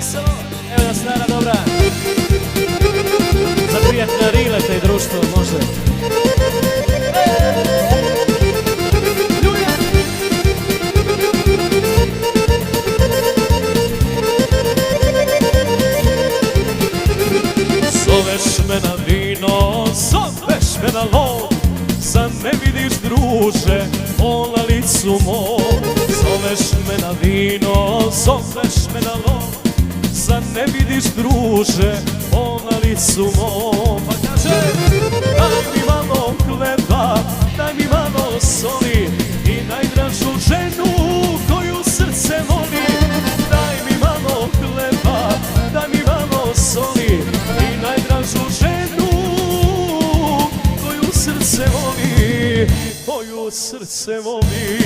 veselo. Evo da stara dobra. Za prijatelja Rileta i društvo može. Zoveš me na vino, zoveš me na lov, zar ne vidiš druže, o na licu mom. Zoveš me na vino, zoveš me na lov, zar ne vidiš druže, o na licu mom. Pa kaže, daj mi malo hleba, daj mi malo soli i najdražu ženu koju srce voli. Daj mi malo hleba, daj mi malo soli i najdražu ženu koju srce voli, koju srce voli.